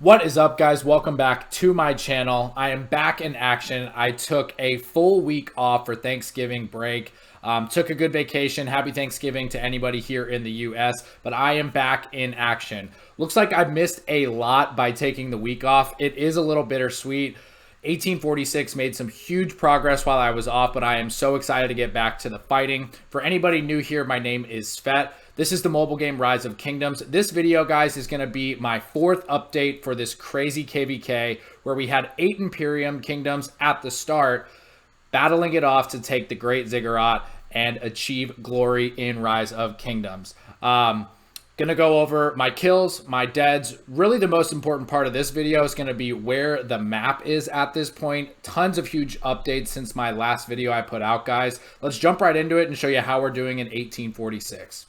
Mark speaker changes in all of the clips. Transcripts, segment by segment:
Speaker 1: What is up, guys? Welcome back to my channel. I am back in action. I took a full week off for Thanksgiving break. Took a good vacation. Happy Thanksgiving to anybody here in the US, but I am back in action. Looks like I missed a lot by taking the week off. It is a little bittersweet. 1846 made some huge progress while I was off, but I am so excited to get back to the fighting. For anybody new here, my name is Svett. This is the mobile game Rise of Kingdoms. This video, guys, is going to be my fourth update for this crazy KVK, where we had 8 Imperium kingdoms at the start, battling it off to take the Great Ziggurat and achieve glory in Rise of Kingdoms. Gonna go over my kills, my deads. Really the most important part of this video is gonna be where the map is at this point. Tons of huge updates since my last video I put out, guys. Let's jump right into it and show you how we're doing in 1846.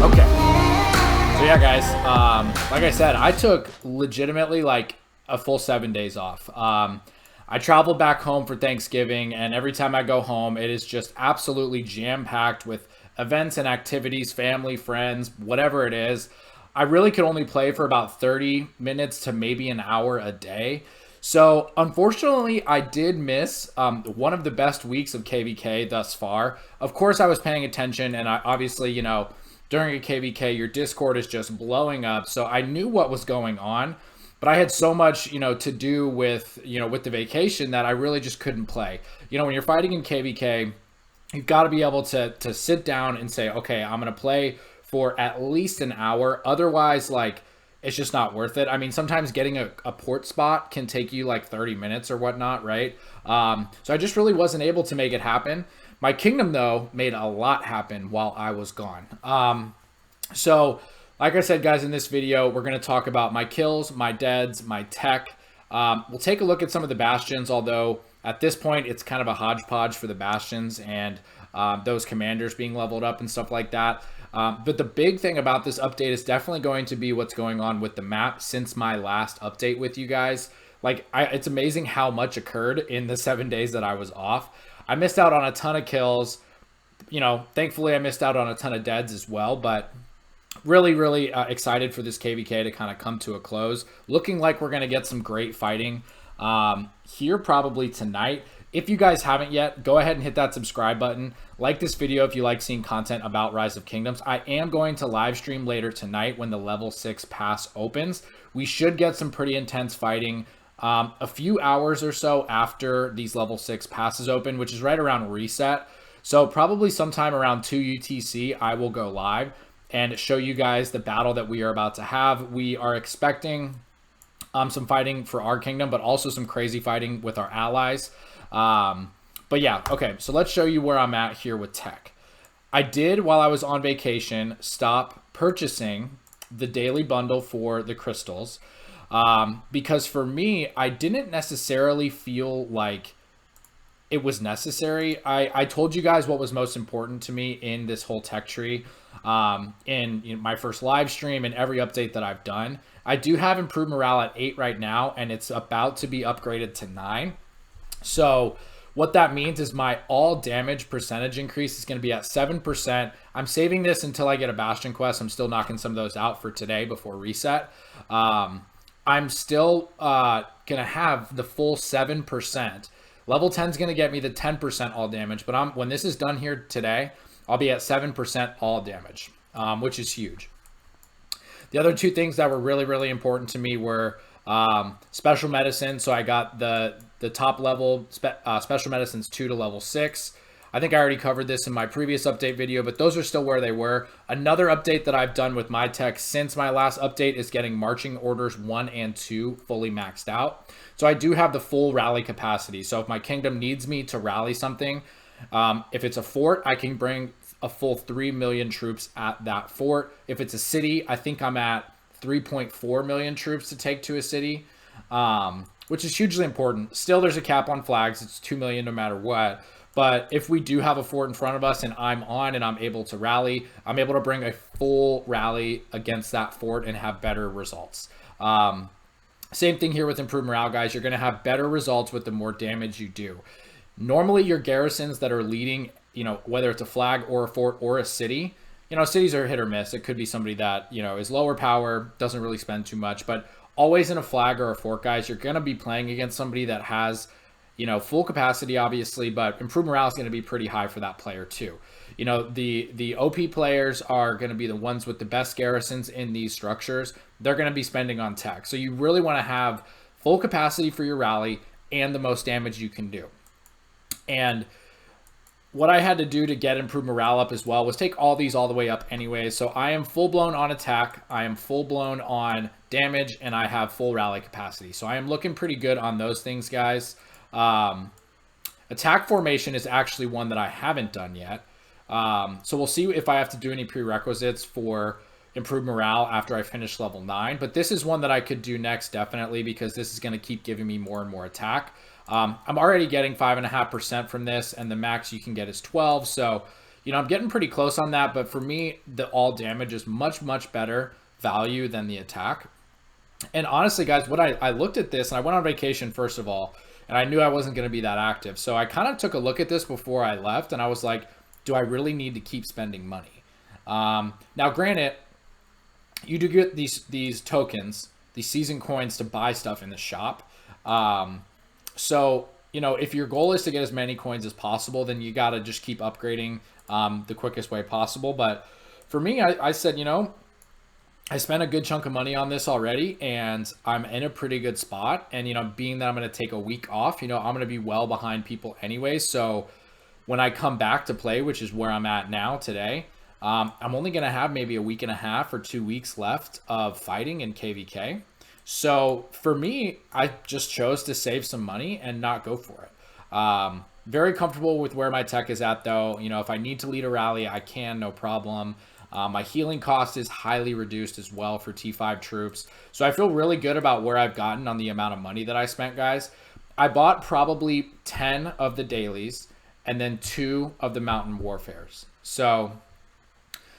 Speaker 1: Okay. So yeah, guys, like I said, I took legitimately like a full 7 days off. I traveled back home for Thanksgiving, and every time I go home, it is just absolutely jam-packed with events and activities, family, friends, whatever it is. I really could only play for about 30 minutes to maybe an hour a day. So unfortunately, I did miss one of the best weeks of KVK thus far. Of course, I was paying attention, and I obviously, you know, during a KVK, your Discord is just blowing up. So I knew what was going on. But I had so much, you know, to do with, with the vacation that I really just couldn't play. You know, when you're fighting in KVK, you've got to be able to sit down and say, okay, I'm going to play for at least an hour. Otherwise, like, it's just not worth it. I mean, sometimes getting a port spot can take you like 30 minutes or whatnot, right? So I just really wasn't able to make it happen. My kingdom, though, made a lot happen while I was gone. Like I said, guys, in this video, we're going to talk about my kills, my deads, my tech. We'll take a look at some of the bastions, although at this point, it's kind of a hodgepodge for the bastions and those commanders being leveled up and stuff like that. But the big thing about this update is definitely going to be what's going on with the map since my last update with you guys. Like, it's amazing how much occurred in the 7 days that I was off. I missed out on a ton of kills. You know, thankfully, I missed out on a ton of deads as well, but really excited for this KVK to kind of come to a close. Looking like we're going to get some great fighting here probably tonight. If you guys haven't yet, go ahead and hit that subscribe button. Like this video if you like seeing content about Rise of Kingdoms. I am going to live stream later tonight when the level 6 pass opens. We should get some pretty intense fighting a few hours or so after these level 6 passes open, which is right around reset. So probably sometime around 2 UTC, I will go live and show you guys the battle that we are about to have. We are expecting some fighting for our kingdom, but also some crazy fighting with our allies. But yeah, okay, so let's show you where I'm at here with tech. I did, while I was on vacation, stop purchasing the daily bundle for the crystals because for me, I didn't necessarily feel like it was necessary. I told you guys what was most important to me in this whole tech tree in my first live stream and every update that I've done. I do have improved morale at 8 right now, and it's about to be upgraded to 9. So what that means is my all damage percentage increase is going to be at 7%. I'm saving this until I get a bastion quest. I'm still knocking some of those out for today before reset. I'm still going to have the full 7%. Level 10 is going to get me the 10% all damage, but when this is done here today, I'll be at 7% all damage, which is huge. The other two things that were really important to me were special medicine. So I got the top level special medicines 2 to level 6. I think I already covered this in my previous update video, but those are still where they were. Another update that I've done with my tech since my last update is getting marching orders 1 and 2 fully maxed out. So I do have the full rally capacity. So if my kingdom needs me to rally something, if it's a fort, I can bring a full 3 million troops at that fort. If it's a city, I think I'm at 3.4 million troops to take to a city, which is hugely important. Still, there's a cap on flags. It's 2 million no matter what. But if we do have a fort in front of us and I'm on and I'm able to rally, I'm able to bring a full rally against that fort and have better results. Same thing here with improved morale, guys. You're going to have better results with the more damage you do. Normally your garrisons that are leading, whether it's a flag or a fort or a city, cities are hit or miss. It could be somebody that, is lower power, doesn't really spend too much, but always in a flag or a fort, guys, you're going to be playing against somebody that has, full capacity, obviously, but improved morale is going to be pretty high for that player too. The OP players are going to be the ones with the best garrisons in these structures. They're going to be spending on tech. So you really want to have full capacity for your rally and the most damage you can do. And what I had to do to get improved morale up as well was take all these all the way up anyway. So I am full blown on attack, I am full blown on damage, and I have full rally capacity. So I am looking pretty good on those things, guys. Attack formation is actually one that I haven't done yet. So we'll see if I have to do any prerequisites for improved morale after I finish level 9. But this is one that I could do next, definitely, because this is going to keep giving me more and more attack. I'm already getting 5.5% from this, and the max you can get is 12. So, I'm getting pretty close on that. But for me, the all damage is much, much better value than the attack. And honestly, guys, what I looked at this, and I went on vacation, first of all, and I knew I wasn't going to be that active. So I kind of took a look at this before I left, and I was like, do I really need to keep spending money? Now, granted, you do get these tokens, these season coins to buy stuff in the shop. So, if your goal is to get as many coins as possible, then you got to just keep upgrading the quickest way possible. But for me, I said, I spent a good chunk of money on this already, and I'm in a pretty good spot. And, being that I'm going to take a week off, I'm going to be well behind people anyway. So when I come back to play, which is where I'm at now today, I'm only going to have maybe a week and a half or 2 weeks left of fighting in KVK. So for me, I just chose to save some money and not go for it. Very comfortable with where my tech is at, though. If I need to lead a rally, I can, no problem. My healing cost is highly reduced as well for T5 troops. So I feel really good about where I've gotten on the amount of money that I spent, guys. I bought probably 10 of the dailies and then 2 of the mountain warfares. So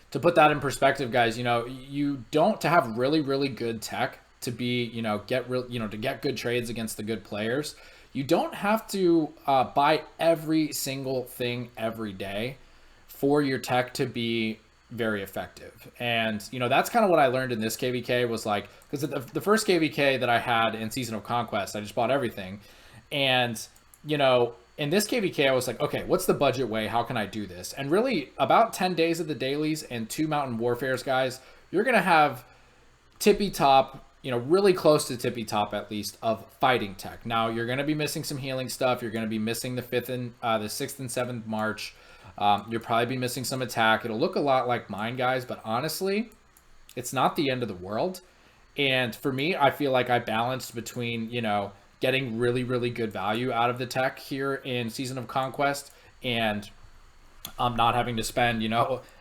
Speaker 1: to put that in perspective, guys, you don't, to have really, really good tech, to be, to get good trades against the good players, you don't have to buy every single thing every day for your tech to be very effective. And, that's kind of what I learned in this KVK was like, because the first KVK that I had in Season of Conquest, I just bought everything. And, in this KVK, I was like, okay, what's the budget way? How can I do this? And really, about 10 days of the dailies and 2 mountain warfares, guys, you're going to have tippy top, really close to tippy top at least of fighting tech. Now you're going to be missing some healing stuff. You're going to be missing the 6th and 7th march. You'll probably be missing some attack. It'll look a lot like mine, guys, but honestly, it's not the end of the world. And for me, I feel like I balanced between, getting really, really good value out of the tech here in Season of Conquest and not having to spend,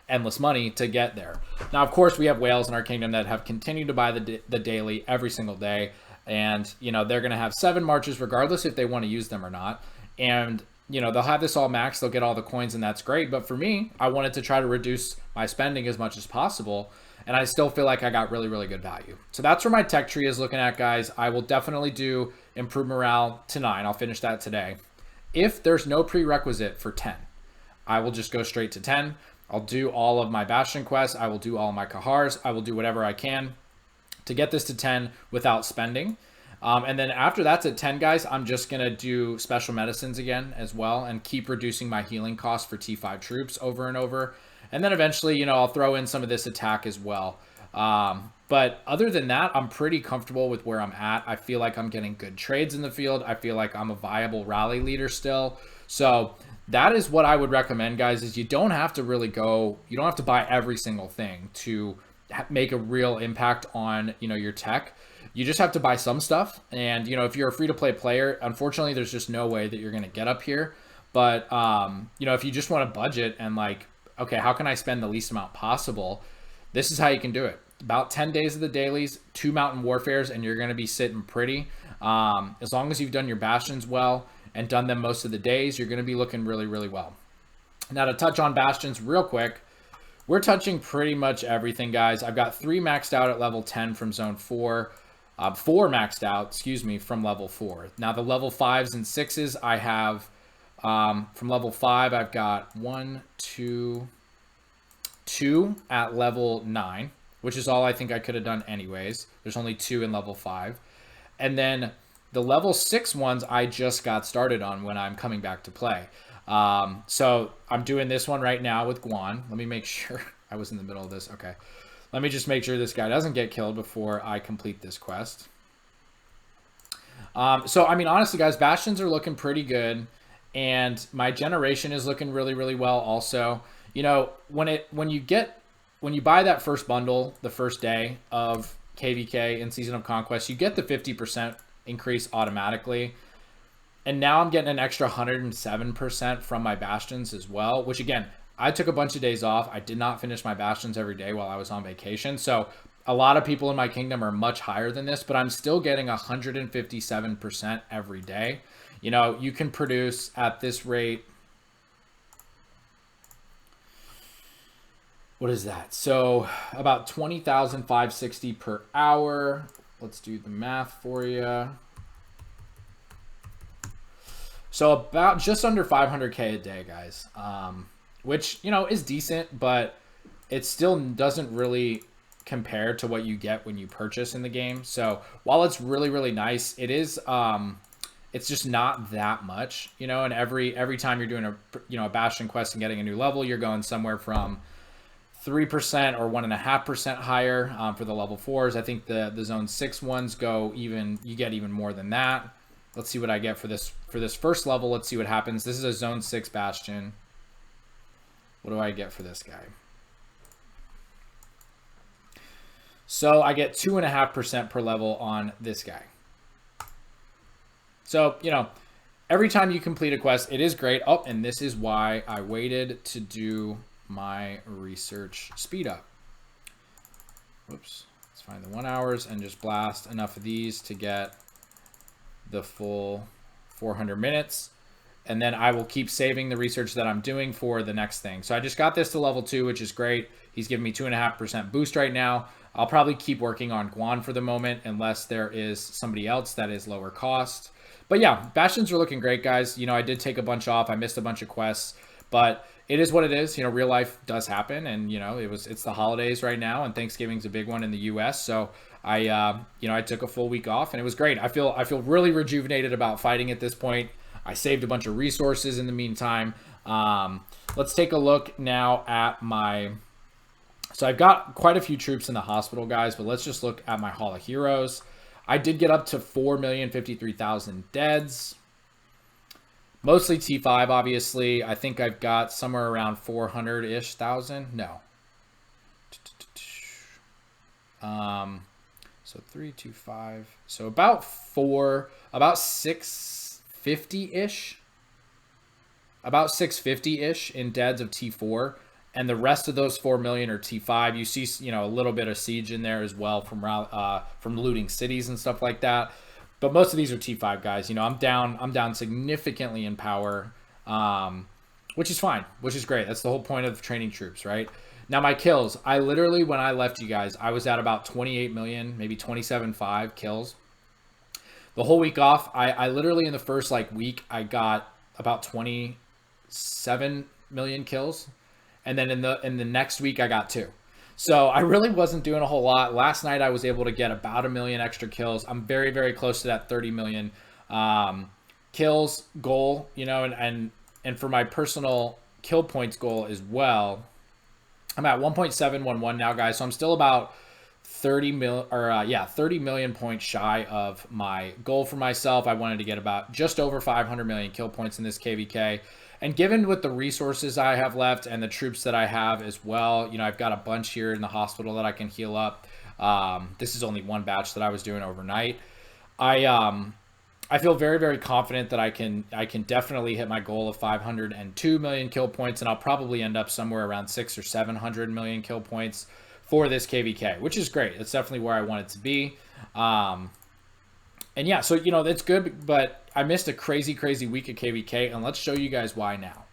Speaker 1: endless money to get there. Now, of course, we have whales in our kingdom that have continued to buy the daily every single day. And, they're going to have 7 marches regardless if they want to use them or not. And, they'll have this all maxed. They'll get all the coins, and that's great. But for me, I wanted to try to reduce my spending as much as possible. And I still feel like I got really, really good value. So that's where my tech tree is looking at, guys. I will definitely do improved morale to 9. I'll finish that today. If there's no prerequisite for 10, I will just go straight to 10. I'll do all of my bastion quests. I will do all my kahars. I will do whatever I can to get this to 10 without spending. And then after that's at 10, guys, I'm just going to do special medicines again as well and keep reducing my healing costs for T5 troops over and over. And then eventually, I'll throw in some of this attack as well. But other than that, I'm pretty comfortable with where I'm at. I feel like I'm getting good trades in the field. I feel like I'm a viable rally leader still. So that is what I would recommend, guys, is you don't have to really you don't have to buy every single thing to make a real impact on, your tech. You just have to buy some stuff. And, if you're a free-to-play player, unfortunately, there's just no way that you're going to get up here. But, if you just want to budget and okay, how can I spend the least amount possible? This is how you can do it. About 10 days of the dailies, 2 mountain warfares, and you're going to be sitting pretty. As long as you've done your bastions well and done them most of the days, you're going to be looking really, really well. Now to touch on bastions real quick, we're touching pretty much everything, guys. I've got 3 maxed out at level 10 from zone 4. 4 maxed out, from level 4. Now the level 5s and 6s, I have From level 5, I've got 2 at level 9, which is all I think I could have done anyways. There's only 2 in level 5. And then the level 6 ones I just got started on when I'm coming back to play. So I'm doing this one right now with Guan. Let me make sure I was in the middle of this. Okay. Let me just make sure this guy doesn't get killed before I complete this quest. So, I mean, honestly, guys, bastions are looking pretty good. And my generation is looking really, really well also. You know, when you buy that first bundle the first day of KVK in Season of Conquest, you get the 50% increase automatically. And now I'm getting an extra 107% from my bastions as well, which again, I took a bunch of days off. I did not finish my bastions every day while I was on vacation. So a lot of people in my kingdom are much higher than this, but I'm still getting 157% every day. You know, you can produce at this rate. What is that? So about 20,560 per hour. Let's do the math for you. So about just under 500K a day, guys, which, you know, is decent, but it still doesn't really compare to what you get when you purchase in the game. So while it's really, really nice, it is, it's just not that much, you know, and every time you're doing a bastion quest and getting a new level, you're going somewhere from 3% or 1.5% higher for the level 4s. I think the zone 6 ones you get even more than that. Let's see what I get for this first level. Let's see what happens. This is a zone 6 bastion. What do I get for this guy? So I get 2.5% per level on this guy. So, you know, every time you complete a quest, it is great. Oh, and this is why I waited to do my research speed up. Whoops. Let's find the 1 hours and just blast enough of these to get the full 400 minutes. And then I will keep saving the research that I'm doing for the next thing. So I just got this to level 2, which is great. He's giving me 2.5% boost right now. I'll probably keep working on Guan for the moment unless there is somebody else that is lower cost. But yeah, bastions are looking great, guys. You know, I did take a bunch off. I missed a bunch of quests, but it is what it is. You know, real life does happen, and you know, it's the holidays right now, and Thanksgiving's a big one in the U.S. So I took a full week off, and it was great. I feel really rejuvenated about fighting at this point. I saved a bunch of resources in the meantime. Let's take a look now at my. So I've got quite a few troops in the hospital, guys, but let's just look at my Hall of Heroes. I did get up to 4,053,000 deads. Mostly T5, obviously. I think I've got somewhere around 400-ish thousand. No. So 325. So about 650-ish. About 650-ish in deads of T4. And the rest of those 4 million are T5. You see, you know, a little bit of siege in there as well from looting cities and stuff like that. But most of these are T5 guys. You know, I'm down significantly in power, which is fine, which is great. That's the whole point of training troops, right? Now my kills, I literally, when I left you guys, I was at about 28 million, maybe 27.5 kills. The whole week off, I literally in the first like week, I got about 27 million kills. And then in the next week, I got 2. So I really wasn't doing a whole lot. Last night, I was able to get about 1 million extra kills. I'm very, very close to that 30 million kills goal, you know, and for my personal kill points goal as well. I'm at 1.711 now, guys. So I'm still about 30 million points shy of my goal for myself. I wanted to get about just over 500 million kill points in this KVK. And given with the resources I have left and the troops that I have as well, you know, I've got a bunch here in the hospital that I can heal up. This is only one batch that I was doing overnight. I feel very, very confident that I can definitely hit my goal of 502 million kill points, and I'll probably end up somewhere around 600 or 700 million kill points for this KVK, which is great. It's definitely where I want it to be. And yeah, so, you know, that's good, but I missed a crazy, crazy week of KVK, and let's show you guys why now.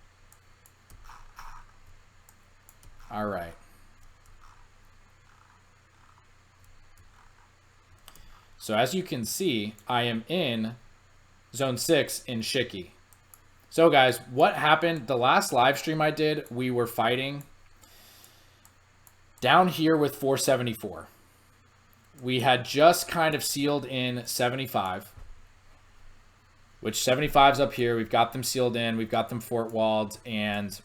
Speaker 1: All right. So as you can see, I am in Zone 6 in Shiki. So guys, what happened the last live stream I did, we were fighting down here with 474. We had just kind of sealed in 75, which 75's up here. We've got them sealed in. We've got them fort walled, and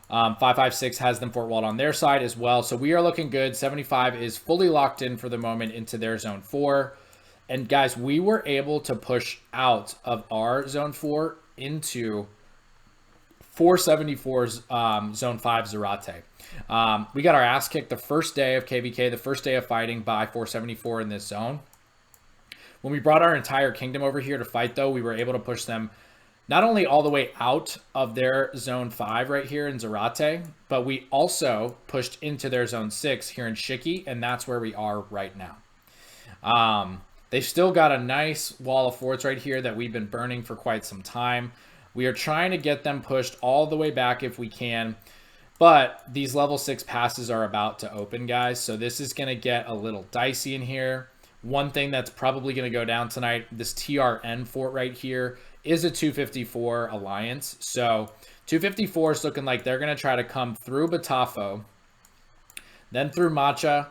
Speaker 1: 556 has them fort walled on their side as well. So we are looking good. 75 is fully locked in for the moment into their zone 4. And guys, we were able to push out of our zone 4 into 474's zone 5 Zarate. We got our ass kicked the first day of KVK, the first day of fighting by 474 in this zone. When we brought our entire kingdom over here to fight, though, we were able to push them not only all the way out of their zone 5 right here in Zarate, but we also pushed into their zone 6 here in Shiki, and that's where we are right now. They've still got a nice wall of forts right here that we've been burning for quite some time. We are trying to get them pushed all the way back if we can, but these level 6 passes are about to open, guys, so this is going to get a little dicey in here. One thing that's probably going to go down tonight, this TRN fort right here is a 254 alliance. So 254 is looking like they're going to try to come through Batafo, then through Macha,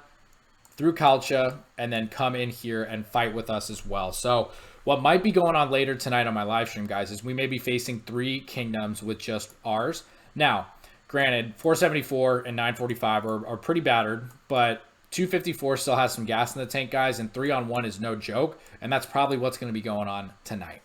Speaker 1: through Kalcha, and then come in here and fight with us as well. So what might be going on later tonight on my live stream, guys, is we may be facing 3 kingdoms with just ours. Now, granted, 474 and 945 are pretty battered, but 254 still has some gas in the tank, guys, and 3-on-1 is no joke, and that's probably what's going to be going on tonight.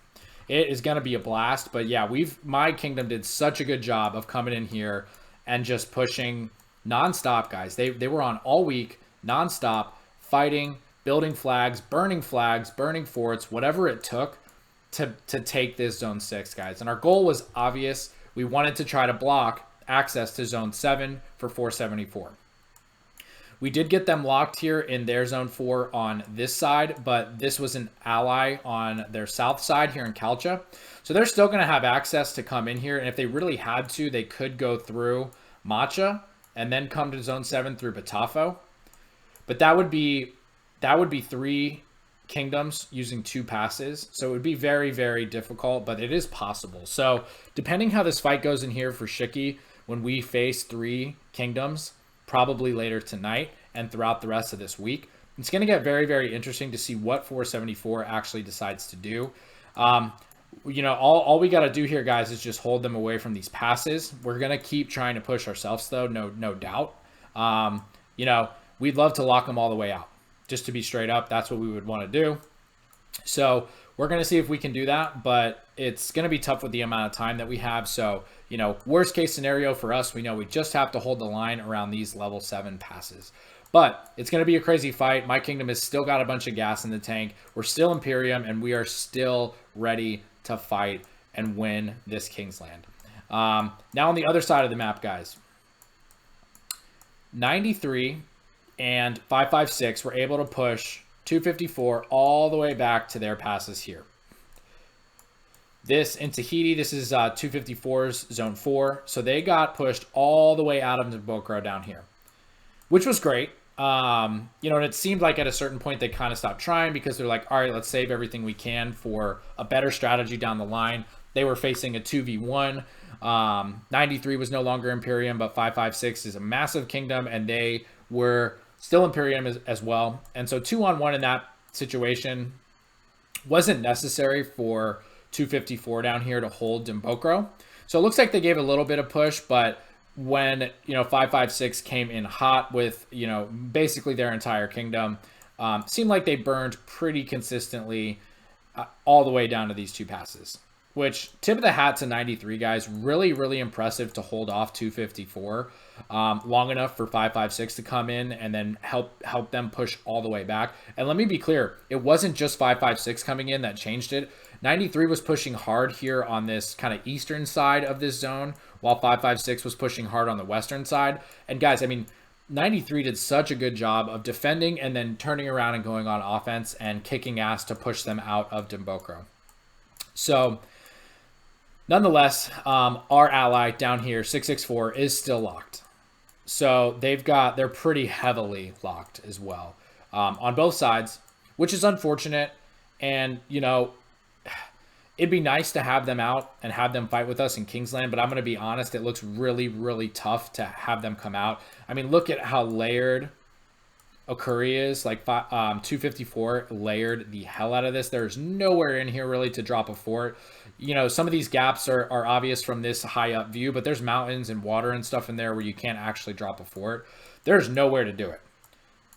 Speaker 1: It is going to be a blast, but yeah, my kingdom did such a good job of coming in here and just pushing nonstop, guys. They were on all week, nonstop, fighting, building flags, burning forts, whatever it took to take this zone 6, guys. And our goal was obvious. We wanted to try to block access to zone 7 for 474. We did get them locked here in their zone 4 on this side, but this was an ally on their south side here in Kalcha. So they're still going to have access to come in here, and if they really had to, they could go through Macha and then come to zone 7 through Batafo. But that would be 3 kingdoms using 2 passes. So it would be very, very difficult, but it is possible. So depending how this fight goes in here for Shiki, when we face 3 kingdoms, probably later tonight and throughout the rest of this week, it's going to get very, very interesting to see what 474 actually decides to do. You know, all we got to do here, guys, is just hold them away from these passes. We're going to keep trying to push ourselves, though, no doubt. You know, we'd love to lock them all the way out. Just to be straight up, that's what we would want to do. So we're going to see if we can do that, but it's going to be tough with the amount of time that we have. So, you know, worst case scenario for us, we know we just have to hold the line around these level 7 passes. But it's going to be a crazy fight. My kingdom has still got a bunch of gas in the tank. We're still Imperium, and we are still ready to fight and win this King's Land. Now on the other side of the map, guys, 93 and 556 were able to push 254 all the way back to their passes here. This in Tahiti, this is 254's zone 4. So they got pushed all the way out of Nabokro down here, which was great. You know, and it seemed like at a certain point they kind of stopped trying because they're like, all right, let's save everything we can for a better strategy down the line. They were facing a 2v1. 93 was no longer Imperium, but 556 is a massive kingdom, and they were still Imperium as well. And so 2-on-1 in that situation wasn't necessary for 254 down here to hold Dimbokro. So it looks like they gave a little bit of push, but when, you know, 556 came in hot with, you know, basically their entire kingdom, seemed like they burned pretty consistently all the way down to these 2 passes. Which, tip of the hat to 93, guys. Really, really impressive to hold off 254 long enough for 556 to come in and then help them push all the way back. And let me be clear, it wasn't just 556 coming in that changed it. 93 was pushing hard here on this kind of eastern side of this zone, while 556 was pushing hard on the western side. And guys, I mean, 93 did such a good job of defending and then turning around and going on offense and kicking ass to push them out of Dimbokro. So nonetheless, our ally down here, 664, is still locked. So they're pretty heavily locked as well on both sides, which is unfortunate. And, you know, It'd be nice to have them out and have them fight with us in Kingsland, but I'm going to be honest, it looks really, really tough to have them come out. I mean, look at how layered Okuri is. Like 254 layered the hell out of this. There's nowhere in here really to drop a fort. You know, some of these gaps are obvious from this high up view, but there's mountains and water and stuff in there where you can't actually drop a fort. There's nowhere to do it.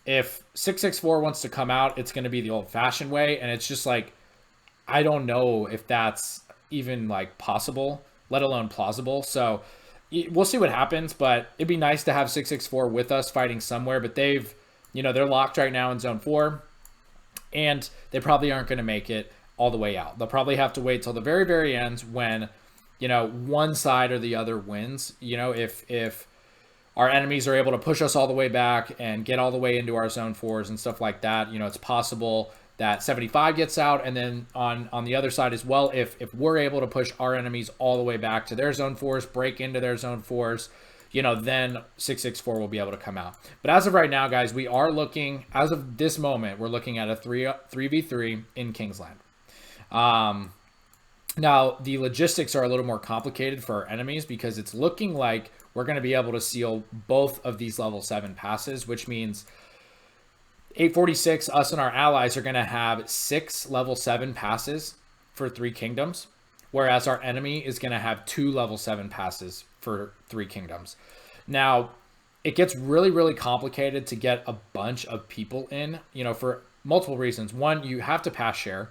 Speaker 1: If 664 wants to come out, it's going to be the old-fashioned way, and it's just like, I don't know if that's even like possible, let alone plausible. So we'll see what happens, but it'd be nice to have 664 with us fighting somewhere, but they've, you know, they're locked right now in zone 4, and they probably aren't going to make it all the way out. They'll probably have to wait till the very, very end when, you know, one side or the other wins. You know, if our enemies are able to push us all the way back and get all the way into our zone 4s and stuff like that, you know, it's possible that 75 gets out, and then on the other side as well, if we're able to push our enemies all the way back to their zone 4s, break into their zone 4s, you know, then 664 will be able to come out. But as of right now, guys, we are looking, as of this moment, we're looking at a 3v3 in Kingsland. Now, the logistics are a little more complicated for our enemies because it's looking like we're going to be able to seal both of these level 7 passes, which means 846, us and our allies are going to have 6 level 7 passes for 3 kingdoms, whereas our enemy is going to have 2 level 7 passes for 3 kingdoms. Now, it gets really, really complicated to get a bunch of people in, you know, for multiple reasons. One, you have to pass share,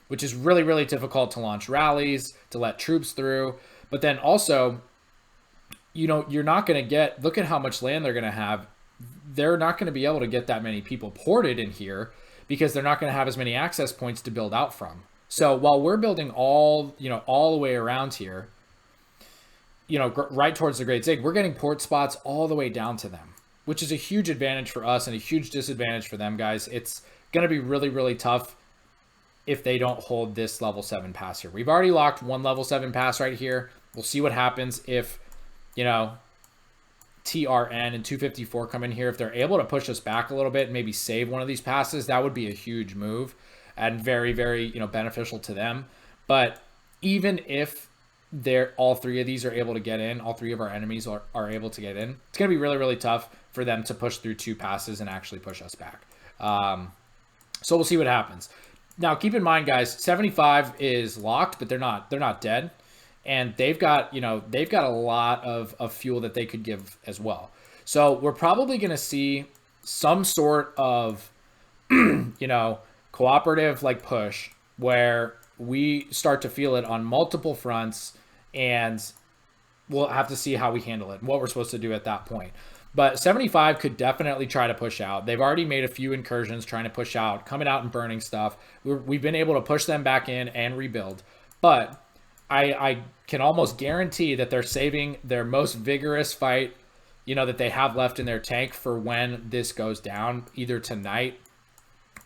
Speaker 1: which is really, really difficult to launch rallies, to let troops through. But then also, you know, you're not going to get, look at how much land they're going to have. They're not going to be able to get that many people ported in here because they're not going to have as many access points to build out from. So while we're building all, you know, all the way around here, you know, right towards the Great Zig, we're getting port spots all the way down to them, which is a huge advantage for us and a huge disadvantage for them, guys. It's going to be really, really tough if they don't hold this level 7 pass here. We've already locked one level 7 pass right here. We'll see what happens if, you know, TRN and 254 come in here. If they're able to push us back a little bit and maybe save one of these passes, that would be a huge move and very, very, you know, beneficial to them. But even if they're, all 3 of these are able to get in, all 3 of our enemies are able to get in, it's going to be really, really tough for them to push through 2 passes and actually push us back. So we'll see what happens. Now, keep in mind, guys, 75 is locked, but they're not dead. And they've got, you know, they've got a lot of fuel that they could give as well. So we're probably going to see some sort of, you know, cooperative like push where we start to feel it on multiple fronts, and we'll have to see how we handle it and what we're supposed to do at that point. But 75 could definitely try to push out. They've already made a few incursions trying to push out, coming out and burning stuff. We've been able to push them back in and rebuild. But I can almost guarantee that they're saving their most vigorous fight, you know, that they have left in their tank for when this goes down, either tonight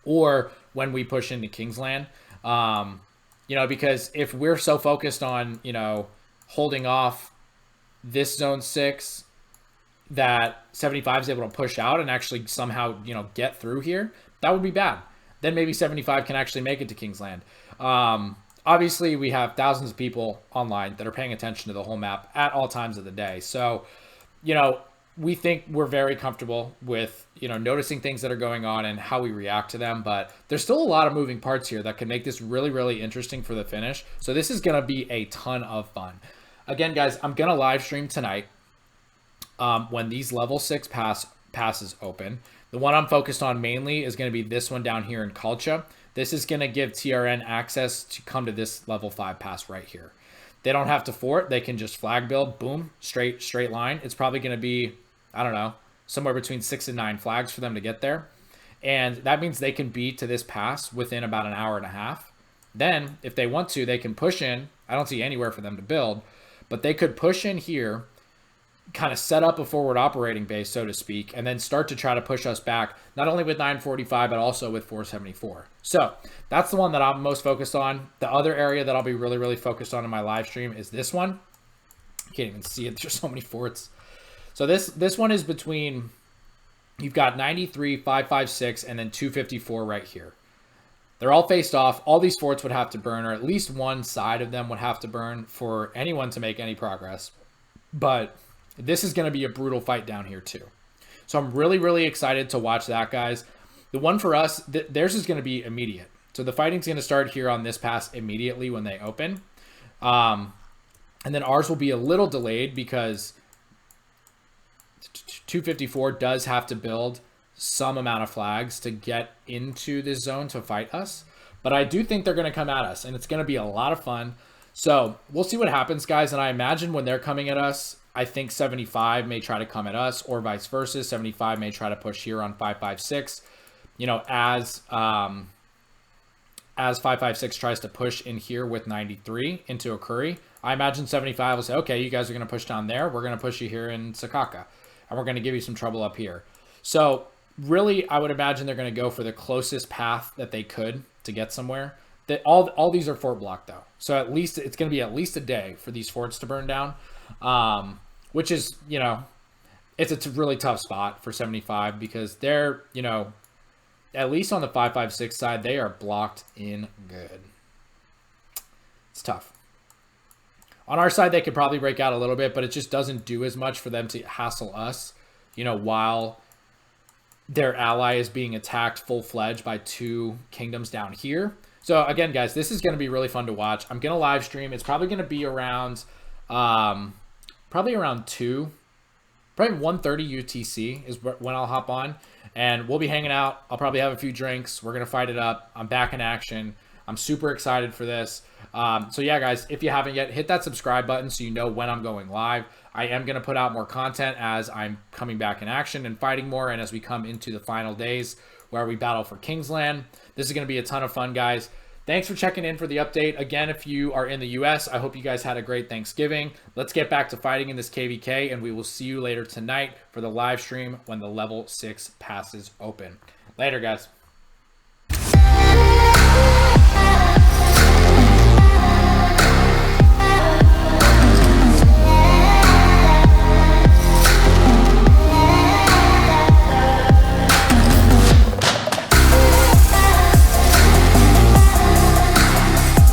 Speaker 1: or when we push into Kingsland. You know, because if we're so focused on, you know, holding off this zone 6 that 75 is able to push out and actually somehow, you know, get through here, that would be bad. Then maybe 75 can actually make it to Kingsland. Obviously, we have thousands of people online that are paying attention to the whole map at all times of the day. So, you know, we think we're very comfortable with, you know, noticing things that are going on and how we react to them. But there's still a lot of moving parts here that can make this really, really interesting for the finish. So this is going to be a ton of fun. Again, guys, I'm going to live stream tonight when these level 6 passes open. The one I'm focused on mainly is going to be this one down here in Culture. This is going to give TRN access to come to this level 5 pass right here. They don't have to fort. They can just flag build, boom, straight line. It's probably going to be, I don't know, somewhere between 6 and 9 flags for them to get there. And that means they can be to this pass within about an hour and a half. Then, if they want to, they can push in. I don't see anywhere for them to build, but they could push in here, kind of set up a forward operating base, so to speak, and then start to try to push us back, not only with 945, but also with 474. So that's the one that I'm most focused on. The other area that I'll be really, really focused on in my live stream is this one. You can't even see it. There's so many forts. So this one is between, you've got 93, 556, and then 254 right here. They're all faced off. All these forts would have to burn, or at least one side of them would have to burn for anyone to make any progress. But this is going to be a brutal fight down here too. So I'm really, really excited to watch that, guys. The one for us, theirs is going to be immediate. So the fighting's going to start here on this pass immediately when they open. And then ours will be a little delayed because 254 does have to build some amount of flags to get into this zone to fight us. But I do think they're going to come at us, and it's going to be a lot of fun. So we'll see what happens, guys. And I imagine when they're coming at us, I think 75 may try to come at us, or vice versa. 75 may try to push here on 556. You know, as 556 tries to push in here with 93 into a curry, I imagine 75 will say, okay, you guys are going to push down there. We're going to push you here in Sakaka, and we're going to give you some trouble up here. So really, I would imagine they're going to go for the closest path that they could to get somewhere. That all these are fort block though, so at least it's going to be at least a day for these forts to burn down, which is, you know, it's a really tough spot for 75 because they're, you know, at least on the 556 side, they are blocked in good. It's tough. On our side, they could probably break out a little bit, but it just doesn't do as much for them to hassle us, you know, while their ally is being attacked full-fledged by 2 kingdoms down here. So again, guys, this is going to be really fun to watch. I'm going to live stream. It's probably going to be around, probably 1:30 UTC is when I'll hop on, and we'll be hanging out. I'll probably have a few drinks. We're going to fight it up. I'm back in action. I'm super excited for this. So yeah, guys, if you haven't yet, hit that subscribe button so you know when I'm going live. I am going to put out more content as I'm coming back in action and fighting more, and as we come into the final days where we battle for Kingsland. This is going to be a ton of fun, guys. Thanks for checking in for the update. Again, if you are in the US, I hope you guys had a great Thanksgiving. Let's get back to fighting in this KVK, and we will see you later tonight for the live stream when the level 6 passes open. Later, guys.